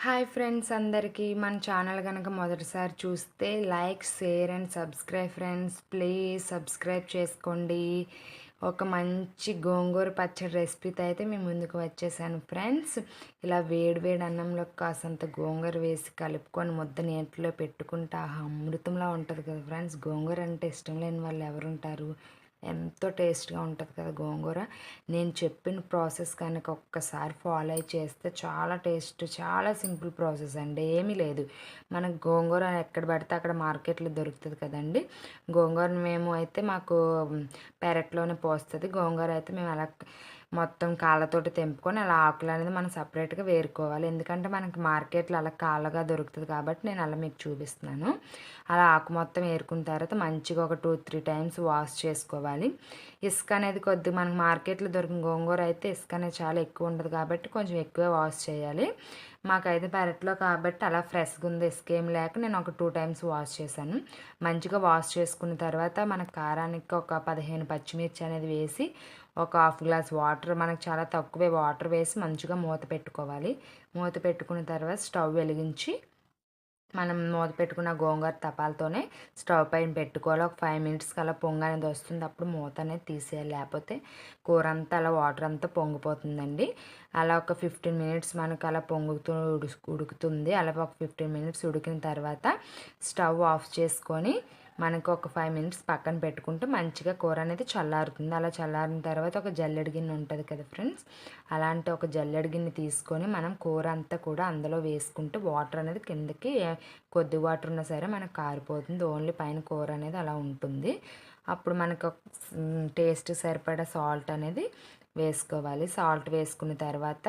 Hi friends అందరికీ మన channel కనుక మొదటిసారి చూస్తే like, share and subscribe friends. Please subscribe చేసుకోండి. ఒక మంచి గోంగూర పచ్చడి రెసిపీతో అయితే మేము ముందుకు వచ్చేసాను ఫ్రెండ్స్. ఇలా వేడి వేడి అన్నంలో కాసంత గోంగూర వేసి కలుపుకొని ముద్ద నీటిలో పెట్టుకుంటే అమృతంలా ఉంటుంది కదా ఫ్రెండ్స్. గోంగూర అంటే ఇష్టం లేని వాళ్ళు ఎవరుంటారు? ఎంతో టేస్ట్గా ఉంటుంది కదా గోంగూర. నేను చెప్పిన ప్రాసెస్ కనుక ఒక్కసారి ఫాలో అయి చేస్తే చాలా టేస్ట్, చాలా సింపుల్ ప్రాసెస్ అండి. ఏమీ లేదు, మనకు గోంగూర ఎక్కడ పడితే అక్కడ మార్కెట్లో దొరుకుతుంది కదండి. గోంగూర మేము అయితే మాకు పెరట్లోనే పోస్తుంది గోంగూర. అయితే మేము అలా మొత్తం కాళ్ళతోటి తెంపుకొని అలా ఆకులు అనేది మనం సపరేట్గా వేరుకోవాలి. ఎందుకంటే మనకి మార్కెట్లో అలా కాళ్ళగా దొరుకుతుంది కాబట్టి నేను అలా మీకు చూపిస్తున్నాను. అలా ఆకు మొత్తం ఏరుకున్న తర్వాత మంచిగా ఒక 2-3 టైమ్స్ వాష్ చేసుకోవాలి. ఇసుక అనేది కొద్దిగా మనకు మార్కెట్లో దొరికిన గోంగూర అయితే ఇసుక అనేది చాలా ఎక్కువ ఉంటుంది కాబట్టి కొంచెం ఎక్కువే వాష్ చేయాలి. మాకైతే పెరట్లో కాబట్టి అలా ఫ్రెష్గా ఉంది, ఇసుక ఏం లేక నేను ఒక 2 టైమ్స్ వాష్ చేశాను. మంచిగా వాష్ చేసుకున్న తర్వాత మన కారానికి ఒక 15 పచ్చిమిర్చి అనేది వేసి ఒక హాఫ్ గ్లాస్ వాటర్, మనకు చాలా తక్కువే వాటర్ వేసి మంచిగా మూత పెట్టుకోవాలి. మూత పెట్టుకున్న తర్వాత స్టవ్ వెలిగించి మనం మూత పెట్టుకున్న గోంగూర తపాలతోనే స్టవ్ పైన పెట్టుకోవాలి. ఒక 5 మినిట్స్కి అలా పొంగు అనేది వస్తుంది, అప్పుడు మూత అనేది తీసేయాలి. లేకపోతే కూర అంతా అలా వాటర్ అంతా పొంగిపోతుందండి. అలా ఒక 15 మినిట్స్ మనకు అలా పొంగుతూ ఉడుకుతుంది. అలా ఒక 15 మినిట్స్ ఉడికిన తర్వాత స్టవ్ ఆఫ్ చేసుకొని మనకు ఒక 5 మినిట్స్ పక్కన పెట్టుకుంటే మంచిగా కూర అనేది చల్లారుతుంది. అలా చల్లారిన తర్వాత ఒక జల్లెడ గిన్నె ఉంటుంది కదా ఫ్రెండ్స్, అలాంటి ఒక జల్లెడ గిన్నె తీసుకొని మనం కూర అంతా కూడా అందులో వేసుకుంటే వాటర్ అనేది కిందకి కొద్ది వాటర్ ఉన్నా సరే మనకు కారిపోతుంది. ఓన్లీ పైన కూర అనేది అలా ఉంటుంది. అప్పుడు మనకు టేస్ట్ సరిపడా సాల్ట్ అనేది వేసుకోవాలి. సాల్ట్ వేసుకున్న తర్వాత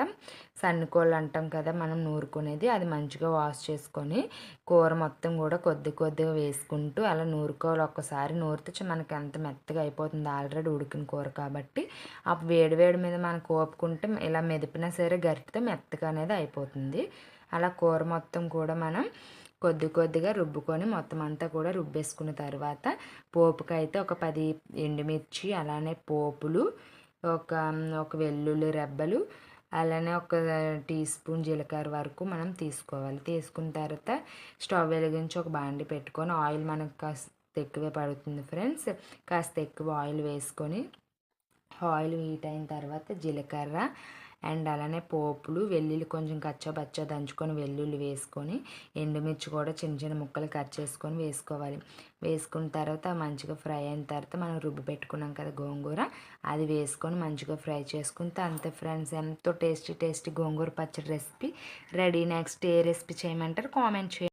సన్నకోళ్ళు అంటాం కదా మనం నూరుకునేది, అది మంచిగా వాష్ చేసుకొని కూర మొత్తం కూడా కొద్ది కొద్దిగా వేసుకుంటూ అలా నూరుకోవాలి. ఒక్కసారి నూరితే మనకి ఎంత మెత్తగా అయిపోతుంది, ఆల్రెడీ ఉడికిన కూర కాబట్టి. ఆ వేడి వేడి మీద మనం కోపుకుంటే ఇలా మెదిపినా సరే గరిటెతో మెత్తగా అనేది అయిపోతుంది. అలా కూర మొత్తం కూడా మనం కొద్ది కొద్దిగా రుబ్బుకొని మొత్తం అంతా కూడా రుబ్బేసుకున్న తర్వాత పోపుకైతే ఒక 10 ఎండుమిర్చి, అలానే పోపులు, ఒక ఒక వెల్లుల్లి రెబ్బలు, అలానే ఒక టీ స్పూన్ జీలకర్ర వరకు మనం తీసుకోవాలి. తీసుకున్న తర్వాత స్టవ్ వెలిగించి ఒక బాండి పెట్టుకొని ఆయిల్ మనకు కాస్త ఎక్కువే పడుతుంది ఫ్రెండ్స్. కాస్త ఎక్కువ ఆయిల్ వేసుకొని ఆయిల్ హీట్ అయిన తర్వాత జీలకర్ర అండ్ అలానే పోపులు, వెల్లుల్లి కొంచెం కచ్చా దంచుకొని వెల్లుల్లి వేసుకొని ఎండుమిర్చి కూడా చిన్న చిన్న ముక్కలు కట్ చేసుకొని వేసుకోవాలి. వేసుకున్న తర్వాత మంచిగా ఫ్రై అయిన తర్వాత మనం రుబ్బు పెట్టుకున్నాం కదా గోంగూర, అది వేసుకొని మంచిగా ఫ్రై చేసుకుంటే అంతే ఫ్రెండ్స్, ఎంతో టేస్టీ గోంగూర పచ్చడి రెసిపీ రెడీ. నెక్స్ట్ ఏ రెసిపీ చేయమంటారు కామెంట్ చేయండి.